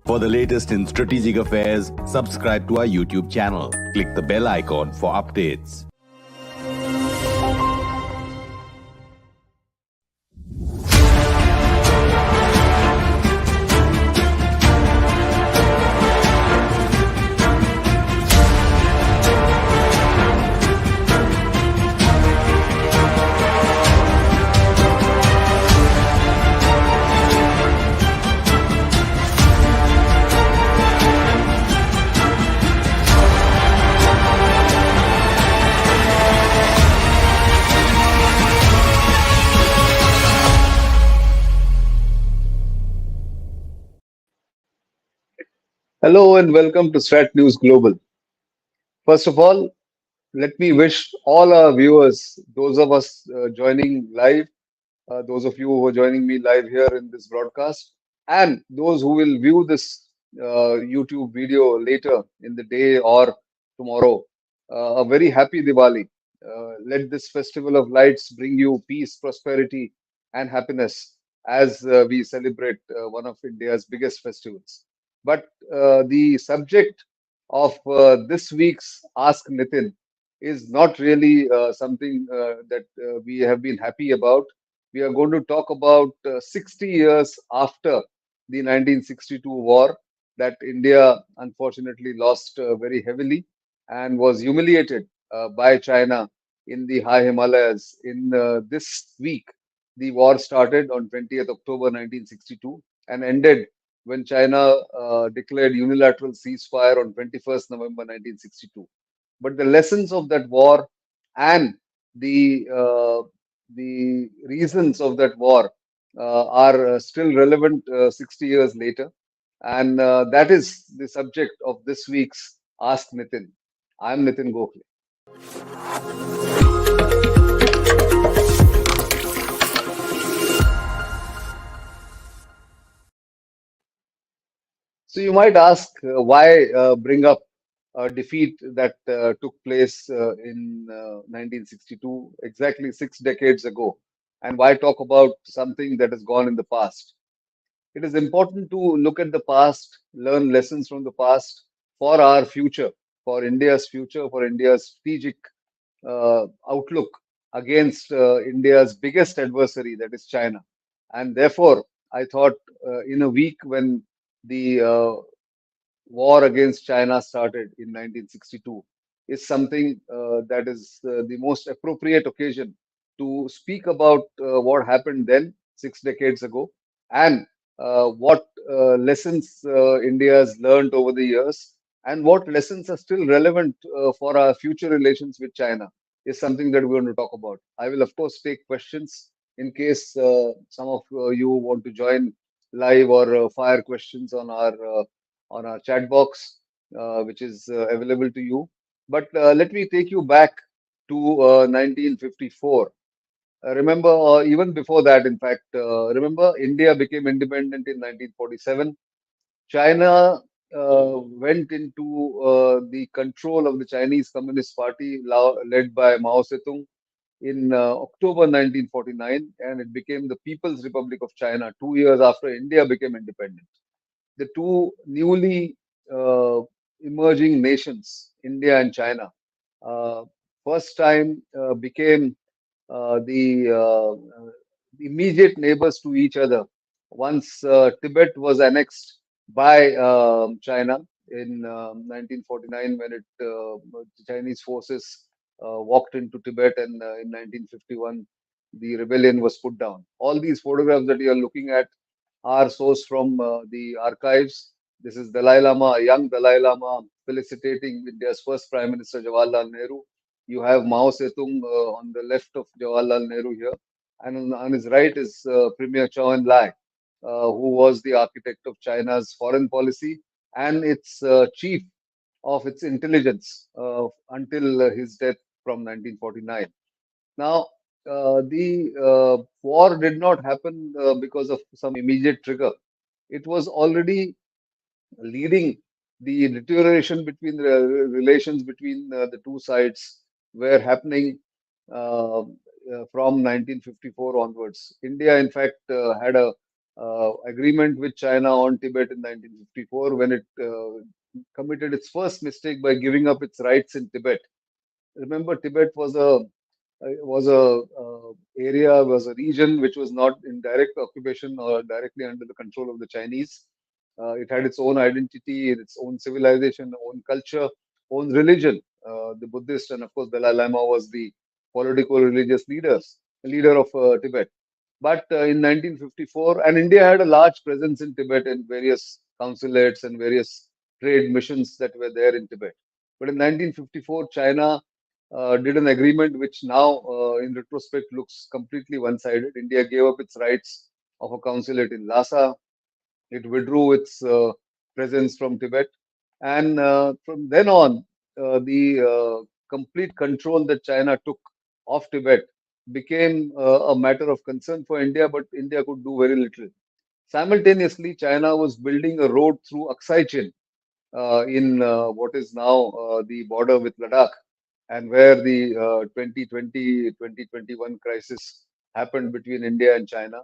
For the latest in strategic affairs, subscribe to our YouTube channel. Click the bell icon for updates. Hello and welcome to StratNews Global. First of all, let me wish all our viewers, those of us joining live, those of you who are joining me live here in this broadcast, and those who will view this YouTube video later in the day or tomorrow, a very happy Diwali. Let this festival of lights bring you peace, prosperity, and happiness as we celebrate one of India's biggest festivals. But the subject of this week's Ask Nitin is not really something that we have been happy about. We are going to talk about 60 years after the 1962 war that India unfortunately lost very heavily and was humiliated by China in the high Himalayas. In this week, the war started on 20th October 1962 and ended when China declared unilateral ceasefire on 21st November 1962. But the lessons of that war and the reasons of that war are still relevant 60 years later, and that is the subject of this week's Ask Nitin. I'm Nitin Gokhale. So you might ask why bring up a defeat that took place in 1962, exactly 6 decades ago, and why talk about something that has gone in the past. It is important to look at the past, learn lessons from the past for our future, for India's strategic outlook against India's biggest adversary, that is China. And therefore, I thought in a week when the war against China started in 1962 is something that is the most appropriate occasion to speak about what happened then, 6 decades ago, and what lessons India has learned over the years, and what lessons are still relevant for our future relations with China is something that we're going to talk about. I will, of course, take questions in case some of you want to join live or fire questions on our chat box, which is available to you. But let me take you back to 1954. Remember, even before that, in fact, remember India became independent in 1947. China went into the control of the Chinese Communist Party, led by Mao Zedong, in October 1949, and it became the People's Republic of China 2 years after India became independent. The two newly uh, emerging nations, India and China, uh, first time became the immediate neighbors to each other once Tibet was annexed by China in 1949 when the Chinese forces walked into Tibet, and in 1951 the rebellion was put down. All these photographs that you are looking at are sourced from the archives. This is Dalai Lama, a young Dalai Lama, felicitating India's first Prime Minister Jawaharlal Nehru. You have Mao Zedong on the left of Jawaharlal Nehru here, and on his right is Premier Chou En-lai, who was the architect of China's foreign policy and its chief of its intelligence until his death from 1949. Now, the war did not happen because of some immediate trigger. It was already leading the deterioration between the relations between the two sides were happening from 1954 onwards. India, in fact, had a agreement with China on Tibet in 1954 when it committed its first mistake by giving up its rights in Tibet. Remember, Tibet was a region which was not in direct occupation or directly under the control of the Chinese. It had its own identity, its own civilization, own culture, own religion. The Buddhist and of course Dalai Lama was the political religious leader of Tibet. But in 1954, and India had a large presence in Tibet in various consulates and various trade missions that were there in Tibet. But in 1954, China did an agreement which now, in retrospect, looks completely one-sided. India gave up its rights of a consulate in Lhasa. It withdrew its presence from Tibet, and from then on, the complete control that China took of Tibet became a matter of concern for India, but India could do very little. Simultaneously, China was building a road through Aksai Chin in what is now the border with Ladakh, and where the 2020-2021 crisis happened between India and China.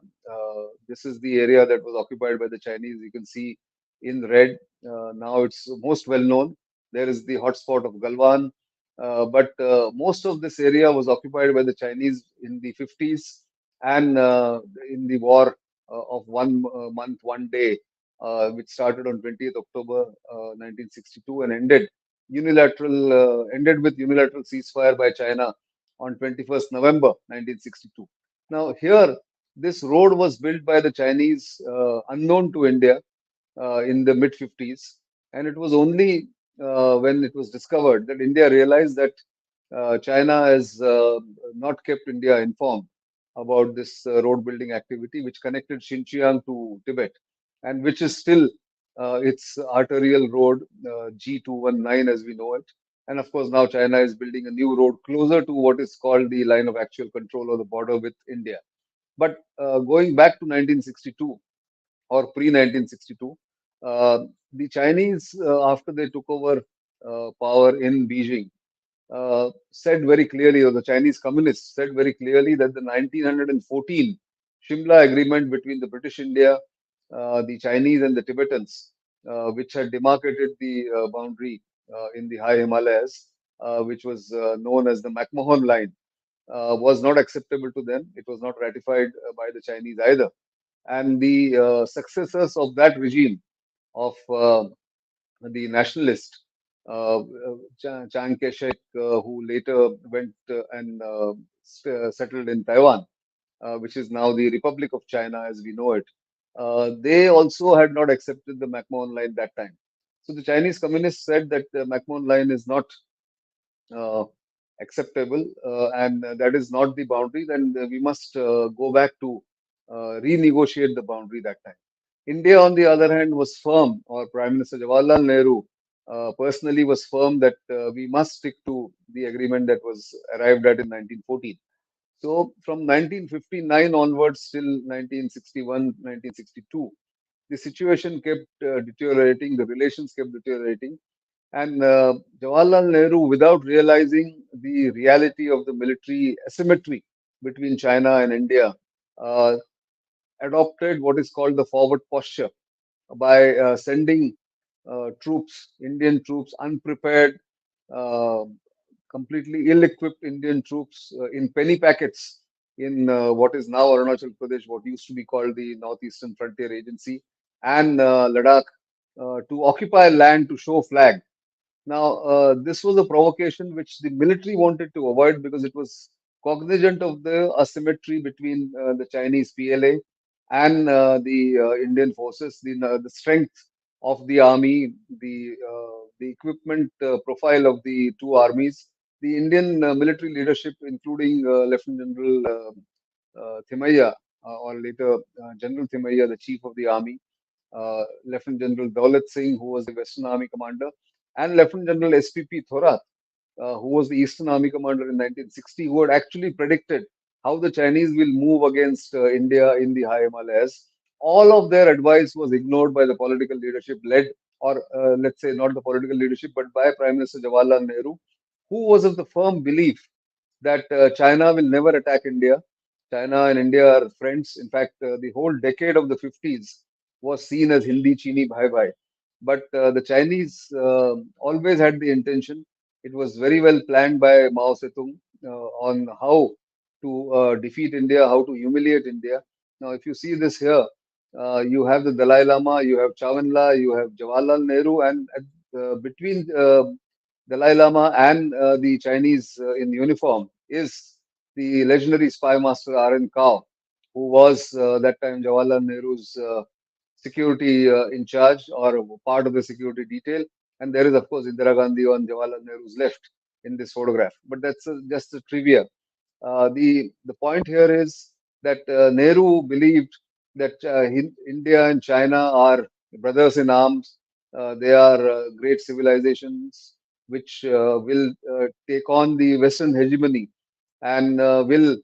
This is the area that was occupied by the Chinese. You can see in red. Now it's most well known. There is the hotspot of Galwan, but most of this area was occupied by the Chinese in the 50s and in the war of 1 month, 1 day, which started on 20th October 1962 and ended with unilateral ceasefire by China on 21st November 1962. Now, here, this road was built by the Chinese unknown to India in the mid 50s, and it was only when it was discovered that India realized that China has not kept India informed about this road building activity, which connected Xinjiang to Tibet, and which is still its arterial road, G219 as we know it. And of course, now China is building a new road closer to what is called the line of actual control or the border with India. But going back to 1962 or pre 1962, the Chinese, after they took over power in Beijing, said very clearly, or the Chinese communists said very clearly, that the 1914 Shimla Agreement between the British India, the Chinese, and the Tibetans, which had demarcated the boundary in the high Himalayas, which was known as the McMahon Line, was not acceptable to them. It was not ratified by the Chinese either. And the successors of that regime of the nationalist Chiang Kai-shek, who later went and settled in Taiwan, which is now the Republic of China as we know it. They also had not accepted the McMahon Line that time. So the Chinese communists said that the McMahon Line is not uh, acceptable, and that is not the boundary, then we must go back to renegotiate the boundary that time. India, on the other hand, was firm, or Prime Minister Jawaharlal Nehru personally was firm that we must stick to the agreement that was arrived at in 1914. So from 1959 onwards till 1961, 1962, the situation kept deteriorating, the relations kept deteriorating, and Jawaharlal Nehru, without realizing the reality of the military asymmetry between China and India, uh, adopted what is called the forward posture by sending Indian troops, unprepared, uh, completely ill-equipped Indian troops in penny packets in what is now Arunachal Pradesh, what used to be called the Northeastern Frontier Agency, and Ladakh to occupy land to show flag. Now, this was a provocation which the military wanted to avoid because it was cognizant of the asymmetry between the Chinese PLA and the Indian forces, the strength of the army, the equipment profile of the two armies. The Indian military leadership, including Lieutenant General Thimayya, or later General Thimayya, the chief of the army, Lieutenant General Daulat Singh, who was the Western Army commander, and Lieutenant General SPP Thorat, who was the Eastern Army commander in 1960, who had actually predicted how the Chinese will move against India in the high Himalayas. All of their advice was ignored by the political leadership, led, or let's say, not the political leadership, but by Prime Minister Jawaharlal Nehru, who was of the firm belief that China will never attack India. China and India are friends. In fact, the whole decade of the 50s was seen as Hindi Chini Bhai Bhai. But the Chinese always had the intention. It was very well planned by Mao Zedong on how to defeat India, how to humiliate India. Now, if you see this here, you have the Dalai Lama, you have Chawanla, you have Jawaharlal Nehru, and between Dalai Lama and the Chinese in uniform is the legendary spy master R.N. Kao, who was that time Jawaharlal Nehru's security in charge or part of the security detail. And there is, of course, Indira Gandhi on Jawaharlal Nehru's left in this photograph. But that's just a trivia. The point here is that Nehru believed that India and China are brothers in arms. They are great civilizations which will take on the Western hegemony and will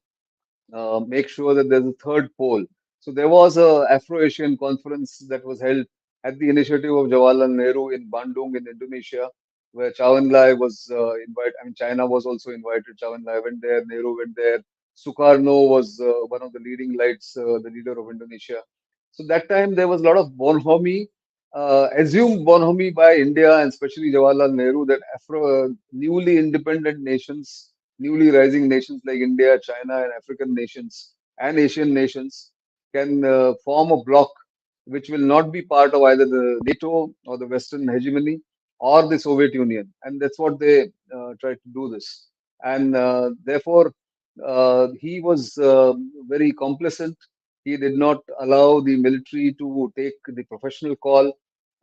make sure that there's a third pole. So there was a Afro-Asian conference that was held at the initiative of Jawaharlal Nehru in Bandung in Indonesia, where Chawanlai was invited. I mean, China was also invited. Chawanlai went there. Nehru went there. Sukarno was one of the leading lights, the leader of Indonesia. So that time there was a lot of bonhomie, assumed bonhomie by India and especially Jawaharlal Nehru that newly independent nations, newly rising nations like India, China, and African nations and Asian nations can form a bloc which will not be part of either the NATO or the Western hegemony or the Soviet Union. And that's what they tried to do this. And therefore, he was very complacent. He did not allow the military to take the professional call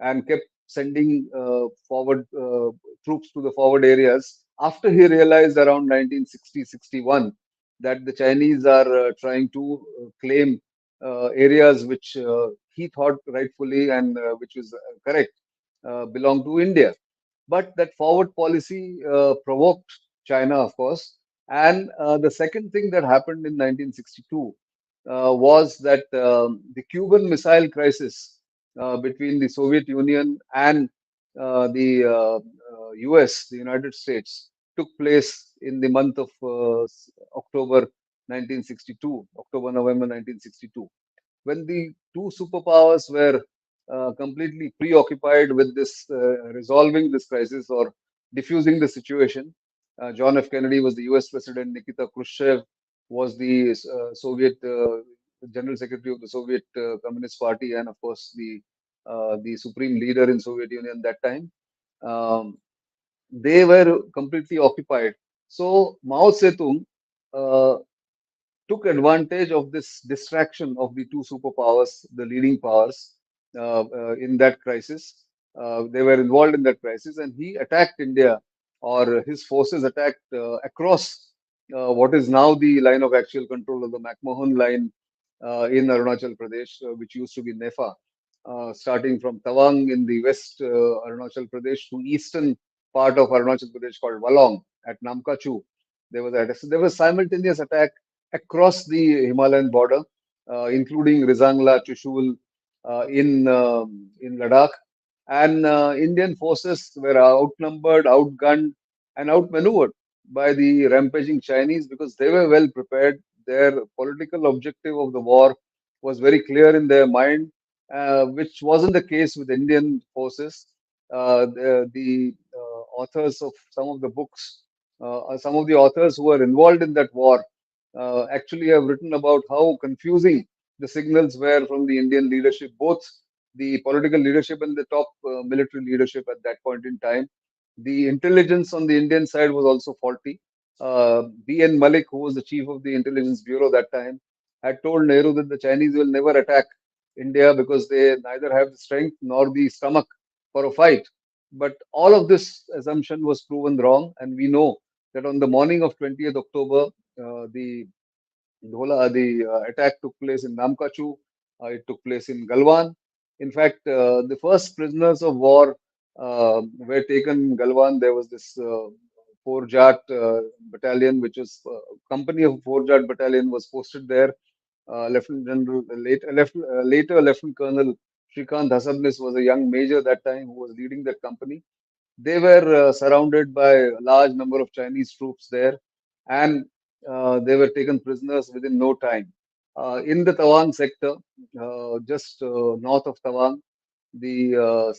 and kept sending forward troops to the forward areas after he realized around 1960-61 that the Chinese are trying to claim areas which he thought rightfully and which was correct belong to India. But that forward policy provoked China, of course. And the second thing that happened in 1962 was that the Cuban Missile Crisis between the Soviet Union and the US, the United States, took place in the month of October 1962, October, November 1962, when the two superpowers were completely preoccupied with this resolving this crisis or diffusing the situation. John F. Kennedy was the US president, Nikita Khrushchev was the Soviet General Secretary of the Soviet Communist Party, and of course the supreme leader in Soviet Union that time. Um, they were completely occupied. So Mao Zedong uh, took advantage of this distraction of the two superpowers, the leading powers, in that crisis. They were involved in that crisis, and he attacked India, or his forces attacked across what is now the line of actual control of the McMahon line in Arunachal Pradesh, which used to be Nefa, starting from Tawang in the west Arunachal Pradesh to eastern part of Arunachal Pradesh called Walong at Namkachu. There was simultaneous attack across the Himalayan border, including Rizangla, Chushul in Ladakh. And Indian forces were outnumbered, outgunned, and outmaneuvered by the rampaging Chinese because they were well prepared. Their political objective of the war was very clear in their mind, which wasn't the case with Indian forces. The authors of some of the books, some of the authors who were involved in that war actually have written about how confusing the signals were from the Indian leadership, both the political leadership and the top military leadership at that point in time. The intelligence on the Indian side was also faulty. B.N. Malik, who was the chief of the intelligence bureau that time, had told Nehru that the Chinese will never attack India because they neither have the strength nor the stomach for a fight. But all of this assumption was proven wrong, and we know that on the morning of 20th October, the attack took place in Namkachu. It took place in Galwan. In fact, the first prisoners of war were taken in Galwan. There was this Four Jat battalion, which was company of Four Jat battalion was posted there. Lieutenant General, later Lieutenant Colonel Shrikant Hasabnis was a young major that time who was leading that company. They were surrounded by a large number of Chinese troops there, and They were taken prisoners within no time. In the Tawang sector, just north of Tawang, the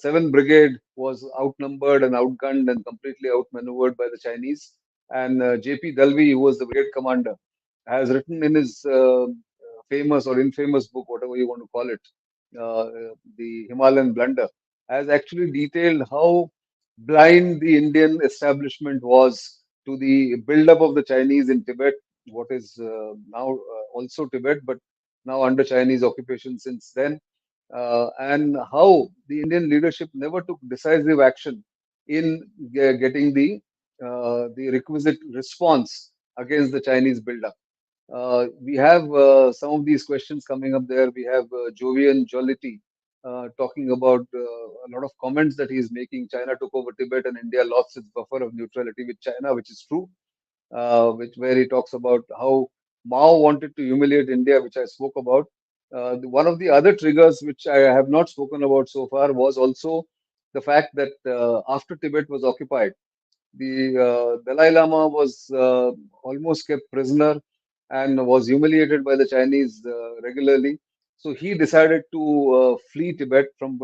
7th Brigade was outnumbered and outgunned and completely outmaneuvered by the Chinese. And J.P. Dalvi, who was the brigade commander, has written in his famous or infamous book, whatever you want to call it, the Himalayan Blunder, has actually detailed how blind the Indian establishment was to the build-up of the Chinese in Tibet, what is now also Tibet, but now under Chinese occupation since then, and how the Indian leadership never took decisive action in getting the requisite response against the Chinese build-up. We have some of these questions coming up there. We have Jovian Jollity talking about a lot of comments that he is making. China took over Tibet and India lost its buffer of neutrality with China, which is true. Which where he talks about how Mao wanted to humiliate India, which I spoke about. One of the other triggers, which I have not spoken about so far, was also the fact that after Tibet was occupied, the Dalai Lama was almost kept prisoner and was humiliated by the Chinese regularly. So he decided to flee Tibet from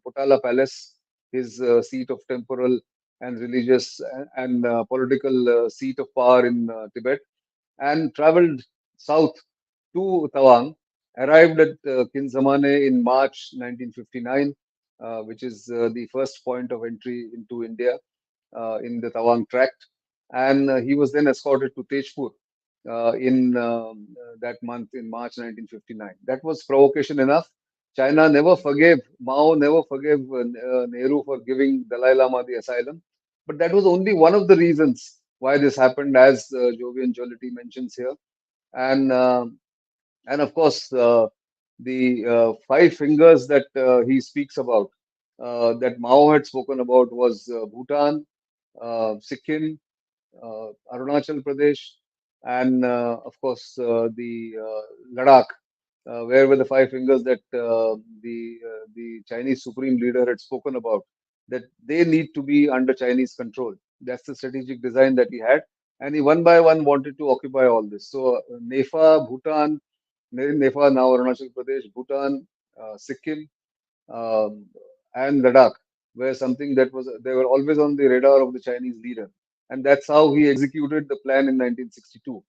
Potala Palace, his seat of temporal and religious and political seat of power in Tibet, and traveled south to Tawang, arrived at Kinzamane in March 1959, which is the first point of entry into India in the Tawang Tract. And he was then escorted to Tejpur in that month in March 1959. That was provocation enough. China never forgave, Mao never forgave Nehru for giving Dalai Lama the asylum. But that was only one of the reasons why this happened, as Jovian Jollity mentions here. And and of course, the five fingers that he speaks about, that Mao had spoken about, was Bhutan, Sikkim, Arunachal Pradesh, and of course the Ladakh, where were the five fingers that the Chinese supreme leader had spoken about, that they need to be under Chinese control. That's the strategic design that he had, and he one by one wanted to occupy all this. So Nepal, Bhutan, Nepal, now Arunachal Pradesh, Bhutan, Sikkim, um, and Ladakh were something that was they were always on the radar of the Chinese leader, and that's how he executed the plan in 1962.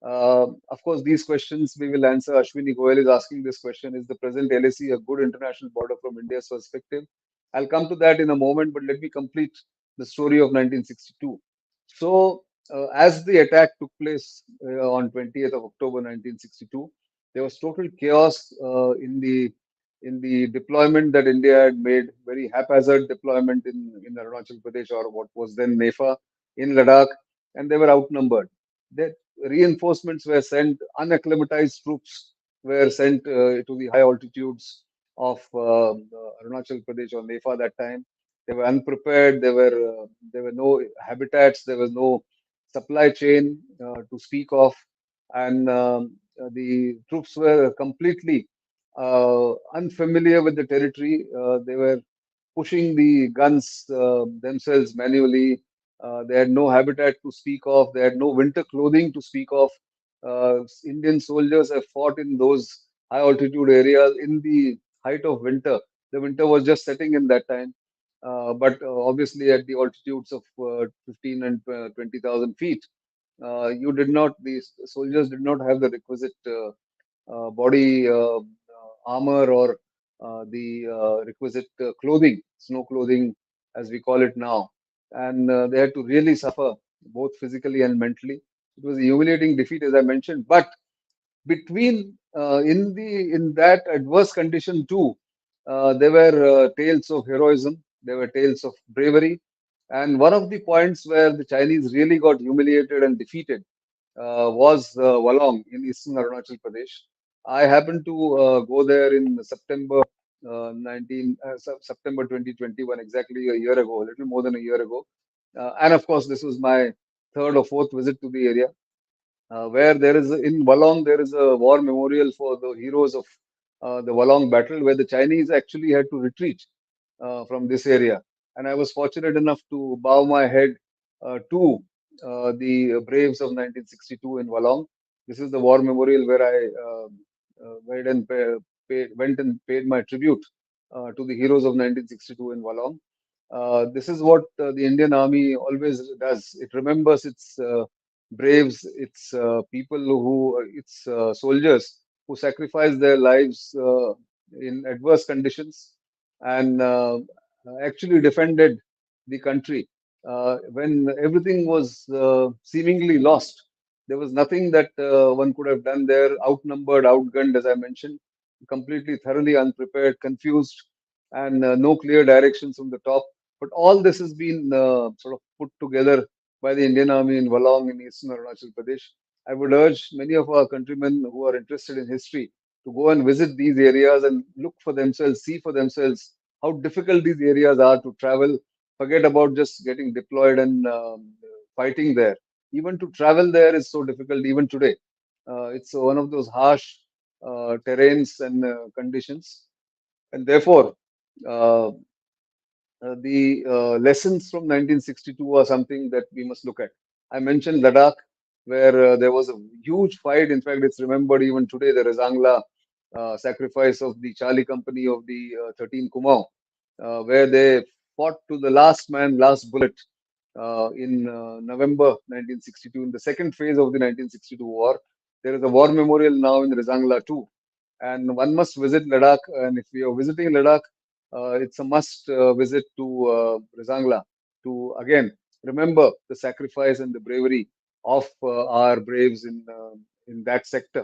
Of course, these questions we will answer. Ashwini Goyal is asking this question: is the present LAC a good international border from India's perspective? I'll come to that in a moment, but let me complete the story of 1962. So, as the attack took place on 20th of October 1962, there was total chaos in the deployment that India had made, very haphazard deployment in Arunachal Pradesh, or what was then NEFA, in Ladakh, and they were outnumbered. That reinforcements were sent, unacclimatized troops were sent to the high altitudes of Arunachal Pradesh or NEFA that time. They were unprepared. There were no habitats. There was no supply chain to speak of, and the troops were completely unfamiliar with the territory. They were pushing the guns themselves manually. They had no habitat to speak of. They had no winter clothing to speak of. Indian soldiers have fought in those high altitude areas in the height of winter. The winter was just setting in that time. But obviously, at the altitudes of 15 and 20,000 feet, the soldiers did not have the requisite body armor or the requisite clothing, snow clothing, as we call it now. And they had to really suffer both physically and mentally. It was a humiliating defeat, as I mentioned. But between in that adverse condition too, there were tales of heroism. There were tales of bravery. And one of the points where the Chinese really got humiliated and defeated was Walong in eastern Arunachal Pradesh. I happened to go there in September 2021, exactly a year ago, a little more than a year ago. And of course, this was my third or fourth visit to the area, where there is in Walong there is a war memorial for the heroes of the Walong battle, where the Chinese actually had to retreat from this area. And I was fortunate enough to bow my head to the Braves of 1962 in Walong. This is the war memorial where I went and paid my tribute to the heroes of 1962 in Walong. This is what the Indian Army always does. It remembers its braves, its its soldiers who sacrificed their lives in adverse conditions and actually defended the country when everything was seemingly lost. There was nothing that one could have done there, outnumbered, outgunned, as I mentioned, completely, thoroughly unprepared, confused, and no clear directions from the top. But all this has been sort of put together by the Indian Army in Walong in eastern Arunachal Pradesh. I would urge many of our countrymen who are interested in history to go and visit these areas and look for themselves, see for themselves how difficult these areas are to travel. Forget about just getting deployed and fighting there. Even to travel there is so difficult, even today. It's one of those harsh terrains and conditions. And therefore, uh, the lessons from 1962 are something that we must look at. I mentioned Ladakh, where there was a huge fight. In fact, it's remembered even today, the Rezangla sacrifice of the Charlie Company of the 13 Kumau, where they fought to the last man, last bullet in November 1962, in the second phase of the 1962 war. There is a war memorial now in Rezangla too. And one must visit Ladakh. And if you are visiting Ladakh, it's a must visit to Rezangla to again remember the sacrifice and the bravery of our braves in that sector,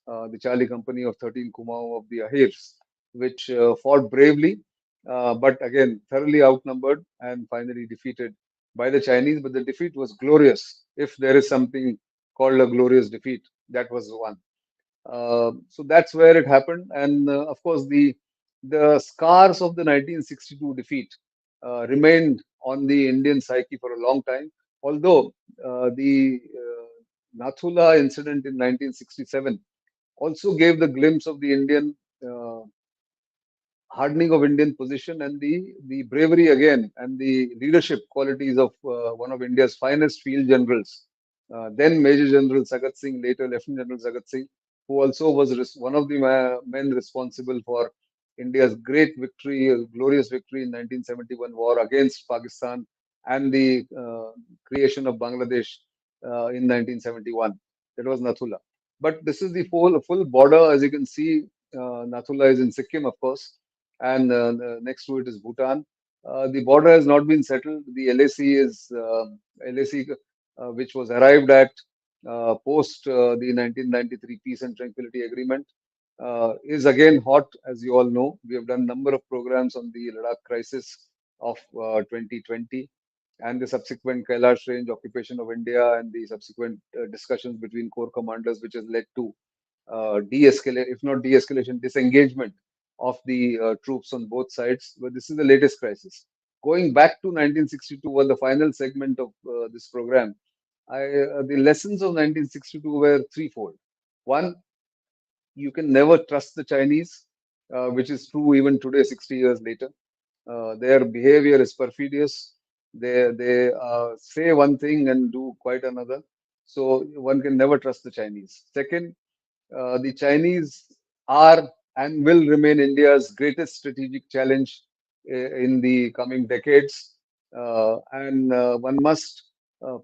the Charlie Company of 13 Kumau of the Ahirs, which fought bravely, but again thoroughly outnumbered and finally defeated by the Chinese. But the defeat was glorious. If there is something called a glorious defeat, that was the one. So that's where it happened, and of course the scars of the 1962 defeat remained on the Indian psyche for a long time. Although the Nathula incident in 1967 also gave the glimpse of the Indian uh, hardening of Indian position and the bravery again and the leadership qualities of one of India's finest field generals, then Major General Sagat Singh, later Lieutenant General Sagat Singh, who also was one of the men responsible for India's great victory, glorious victory in 1971 war against Pakistan and the creation of Bangladesh in 1971. That was Nathula. But this is the full border, as you can see. Nathula is in Sikkim, of course, and next to it is Bhutan. The border has not been settled. The LAC LAC, which was arrived at post the 1993 Peace and Tranquility Agreement, is again hot, as you all know. We have done a number of programs on the Ladakh crisis of 2020 and the subsequent Kailash Range occupation of India and the subsequent discussions between corps commanders, which has led to de-escalate, if not de-escalation, disengagement of the troops on both sides. But this is the latest crisis. Going back to 1962, well, the final segment of this program, the lessons of 1962 were threefold. One, you can never trust the Chinese, which is true even today, 60 years later. Their behavior is perfidious. They say one thing and do quite another. So one can never trust the Chinese. Second, the Chinese are and will remain India's greatest strategic challenge in the coming decades. And one must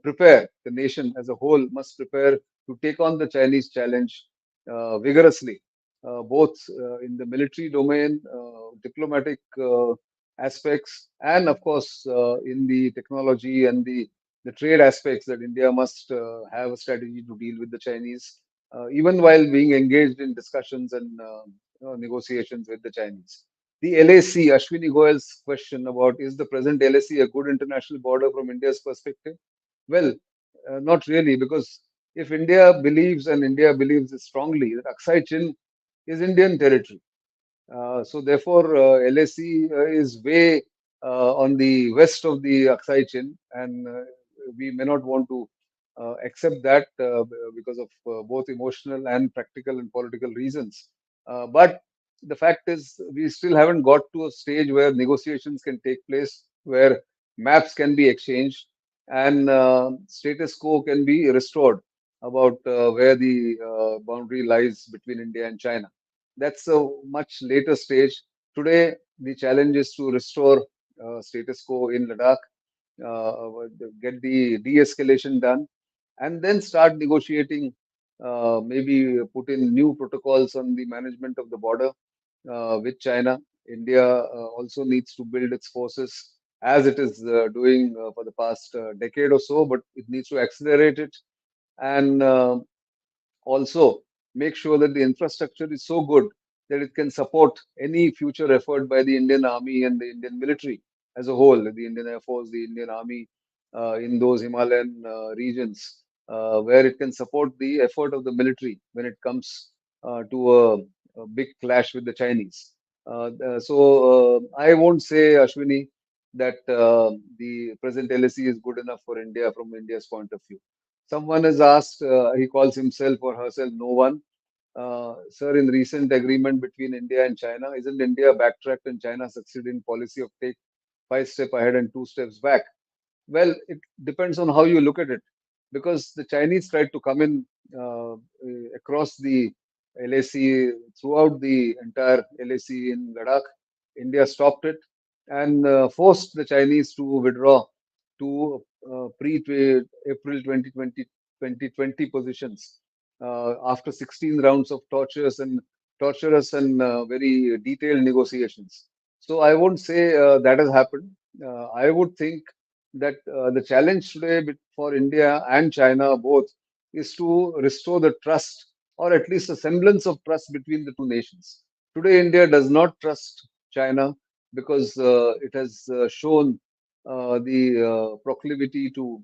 prepare, the nation as a whole must prepare to take on the Chinese challenge vigorously, both in the military domain, diplomatic aspects, and of course in the technology and the trade aspects that India must have a strategy to deal with the Chinese even while being engaged in discussions and negotiations with the Chinese. The LAC, Ashwini Goyal's question about is the present LAC a good international border from India's perspective? Well, not really, because if India believes and India believes strongly that Aksai Chin is Indian territory, so therefore, LAC is way on the west of the Aksai Chin, and we may not want to accept that because of both emotional and practical and political reasons. But the fact is, we still haven't got to a stage where negotiations can take place, where maps can be exchanged, and status quo can be restored about where the boundary lies between India and China. That's a much later stage. Today, the challenge is to restore status quo in Ladakh, get the de-escalation done, and then start negotiating. Maybe put in new protocols on the management of the border with China. India also needs to build its forces as it is doing for the past decade or so, but it needs to accelerate it and also make sure that the infrastructure is so good that it can support any future effort by the Indian Army and the Indian military as a whole, the Indian Air Force, the Indian Army in those Himalayan regions, where it can support the effort of the military when it comes to a big clash with the Chinese. I won't say, Ashwini, that the present LAC is good enough for India from India's point of view. Someone has asked, he calls himself or herself no one. Sir, in recent agreement between India and China, isn't India backtracked and China succeeded in policy of take 5 steps ahead and 2 steps back? Well, it depends on how you look at it, because the Chinese tried to come in across the LAC throughout the entire LAC in Ladakh. India stopped it and forced the Chinese to withdraw to pre-April 2020 positions after 16 rounds of torturous and very detailed negotiations. So I won't say that has happened. I would think that the challenge today for India and China both is to restore the trust, or at least a semblance of trust between the two nations. Today, India does not trust China because it has shown the proclivity to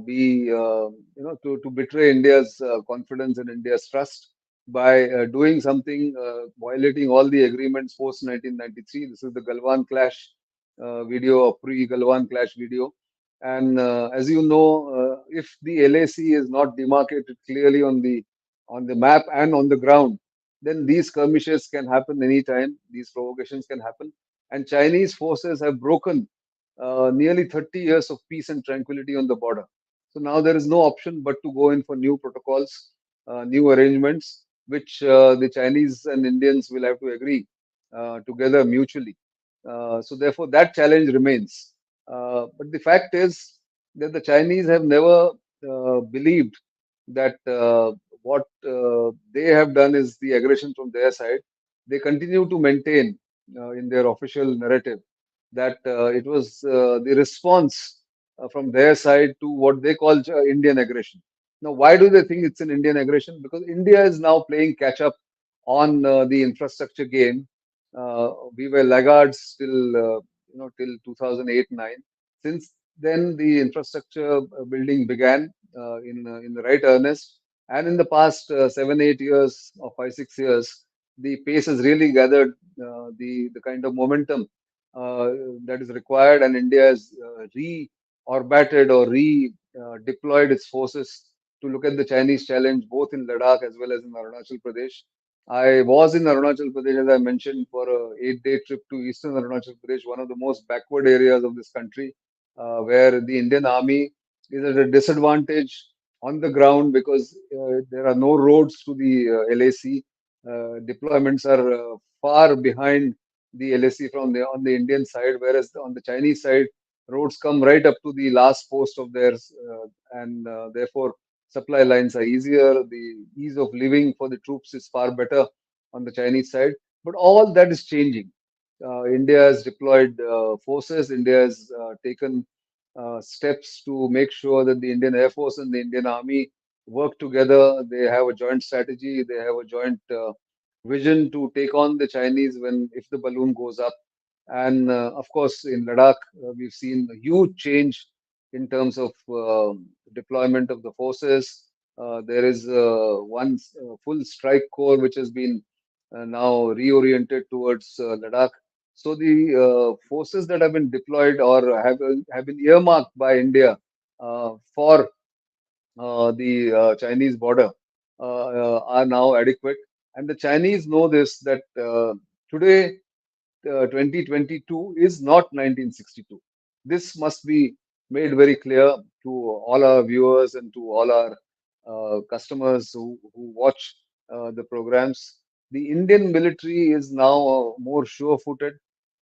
be, to betray India's confidence and India's trust by doing something, violating all the agreements post 1993. This is the Galwan clash video, or pre-Galwan clash video. And as you know, if the LAC is not demarcated clearly on the map and on the ground, then these skirmishes can happen anytime. These provocations can happen, and Chinese forces have broken nearly 30 years of peace and tranquility on the border. So now there is no option but to go in for new protocols, new arrangements, which the Chinese and Indians will have to agree together mutually. So therefore, that challenge remains. But the fact is that the Chinese have never believed that what they have done is the aggression from their side. They continue to maintain in their official narrative that it was the response from their side to what they call Indian aggression. Now, why do they think it's an Indian aggression? Because India is now playing catch up on the infrastructure game. We were laggards till 2008-9. Since then, the infrastructure building began in the right earnest, and in the past 7-8 years or 5-6 years, the pace has really gathered the kind of momentum uh, that is required, and India has re-orbited or re-deployed its forces to look at the Chinese challenge both in Ladakh as well as in Arunachal Pradesh. I was in Arunachal Pradesh, as I mentioned, for a 8-day trip to eastern Arunachal Pradesh, one of the most backward areas of this country, where the Indian Army is at a disadvantage on the ground because there are no roads to the LAC. Deployments are far behind the LAC from on the Indian side, whereas on the Chinese side, roads come right up to the last post of theirs, and therefore supply lines are easier. The ease of living for the troops is far better on the Chinese side. But all that is changing. India has deployed forces. India has taken steps to make sure that the Indian Air Force and the Indian Army work together. They have a joint strategy. They have a joint vision to take on the Chinese when if the balloon goes up. And of course, in Ladakh, we've seen a huge change in terms of deployment of the forces. There is one full strike corps which has been now reoriented towards Ladakh. So the forces that have been deployed or have been earmarked by India for the Chinese border are now adequate, and the Chinese know this that today 2022 is not 1962. This must be made very clear to all our viewers and to all our customers who watch the programs. The Indian military is now more sure-footed.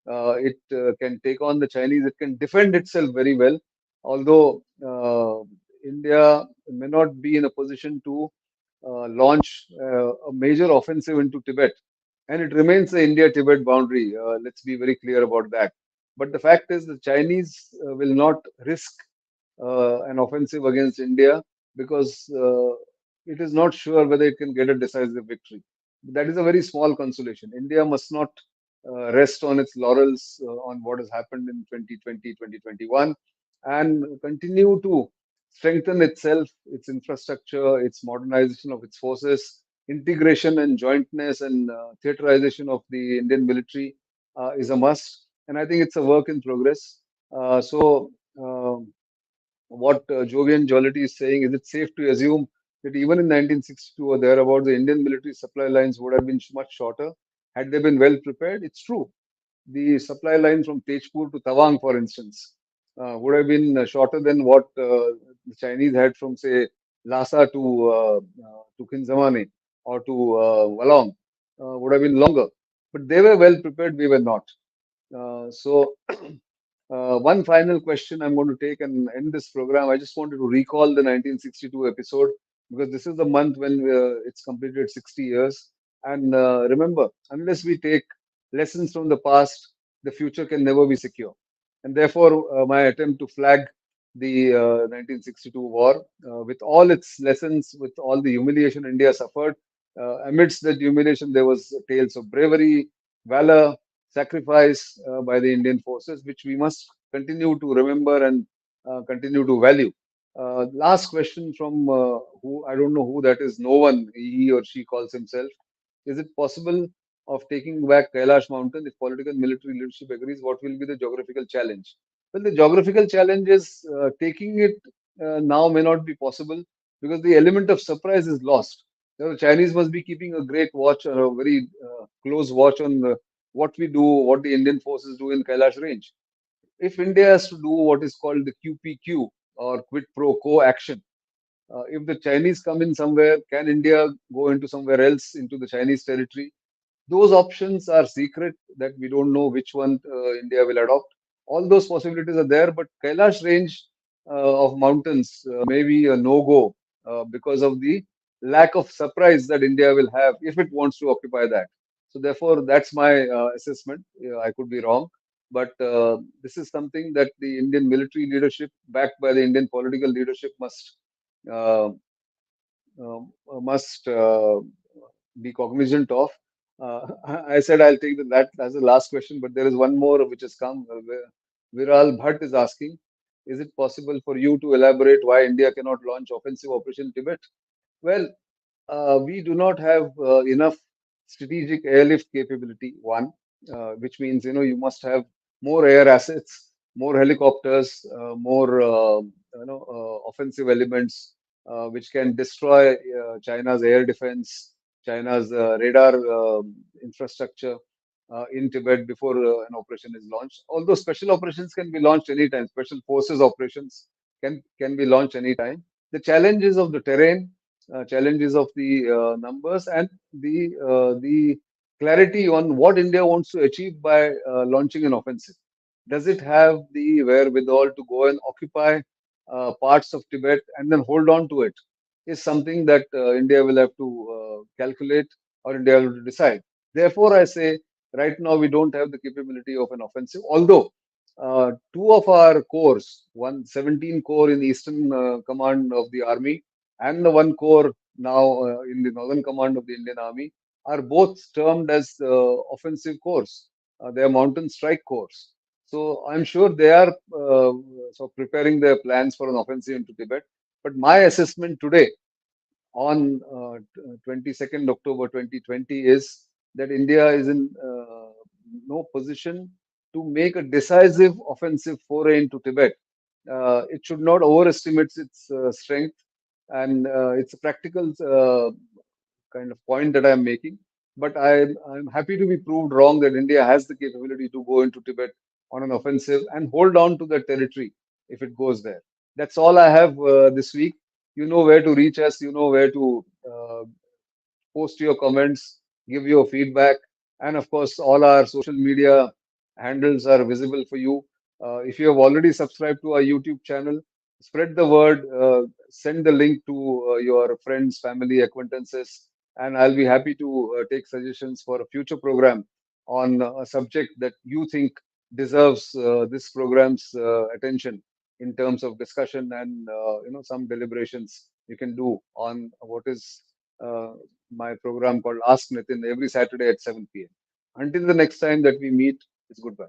It can take on the Chinese. It can defend itself very well, although India may not be in a position to launch a major offensive into Tibet. And it remains the India-Tibet boundary. Let's be very clear about that. But the fact is, the Chinese will not risk an offensive against India because it is not sure whether it can get a decisive victory. That is a very small consolation. India must not rest on its laurels on what has happened in 2020, 2021, and continue to strengthen itself, its infrastructure, its modernization of its forces, integration and jointness and theaterization of the Indian military is a must. And I think it's a work in progress. So, what Jovian Jollity is saying, is it safe to assume that even in 1962 or thereabout, the Indian military supply lines would have been much shorter had they been well prepared? It's true. The supply line from Tejpur to Tawang, for instance, would have been shorter than what the Chinese had from, say, Lhasa to Kinzamani or to Walong, would have been longer. But they were well prepared, we were not. So, one final question I'm going to take and end this program. I just wanted to recall the 1962 episode because this is the month when it's completed 60 years. And remember, unless we take lessons from the past, the future can never be secure. And therefore, my attempt to flag the 1962 war with all its lessons, with all the humiliation India suffered, amidst that humiliation, there was tales of bravery, valor, sacrifice by the Indian forces, which we must continue to remember and continue to value. Last question from who I don't know who that is. No one, he or she calls himself. Is it possible of taking back Kailash Mountain if political and military leadership agrees? What will be the geographical challenge? Well, the geographical challenge is taking it now may not be possible because the element of surprise is lost. The Chinese must be keeping a great watch or a very close watch on what we do, what the Indian forces do in Kailash Range. If India has to do what is called the QPQ or quid pro quo action, if the Chinese come in somewhere, can India go into somewhere else into the Chinese territory? Those options are secret that we don't know which one India will adopt. All those possibilities are there, but Kailash range of mountains may be a no-go because of the lack of surprise that India will have if it wants to occupy that. So therefore, that's my assessment. I could be wrong, but this is something that the Indian military leadership, backed by the Indian political leadership, uh, must be cognizant of. I said I'll take that as the last question, but there is one more which has come. Viral Bhatt is asking, is it possible for you to elaborate why India cannot launch offensive operation in Tibet? Well, we do not have enough strategic airlift capability, one, which means, you must have more air assets, more helicopters, more, offensive elements, which can destroy China's air defense, China's radar infrastructure in Tibet before an operation is launched. Although special operations can be launched anytime, special forces operations can be launched anytime. The challenges of the terrain, challenges of the numbers, and the clarity on what India wants to achieve by launching an offensive. Does it have the wherewithal to go and occupy parts of Tibet and then hold on to it? Is something that India will have to calculate or India will have to decide. Therefore, I say right now we don't have the capability of an offensive, although two of our corps, 117 corps in the Eastern Command of the Army and the one corps now in the Northern Command of the Indian Army, are both termed as offensive corps. They are mountain strike corps. So I'm sure they are preparing their plans for an offensive into Tibet. But my assessment today on 22nd October 2020 is that India is in no position to make a decisive offensive foray into Tibet. It should not overestimate its strength, and it's a practical kind of point that I'm making. But I'm happy to be proved wrong that India has the capability to go into Tibet on an offensive and hold on to that territory if it goes there. That's all I have this week. You know where to reach us. You know where to post your comments, give your feedback, and of course, all our social media handles are visible for you. If you have already subscribed to our YouTube channel, spread the word, send the link to your friends, family, acquaintances, and I'll be happy to take suggestions for a future program on a subject that you think deserves this program's attention in terms of discussion and some deliberations you can do on what is uh, my program called Ask Nitin every Saturday at 7 p.m. Until the next time that we meet, it's goodbye.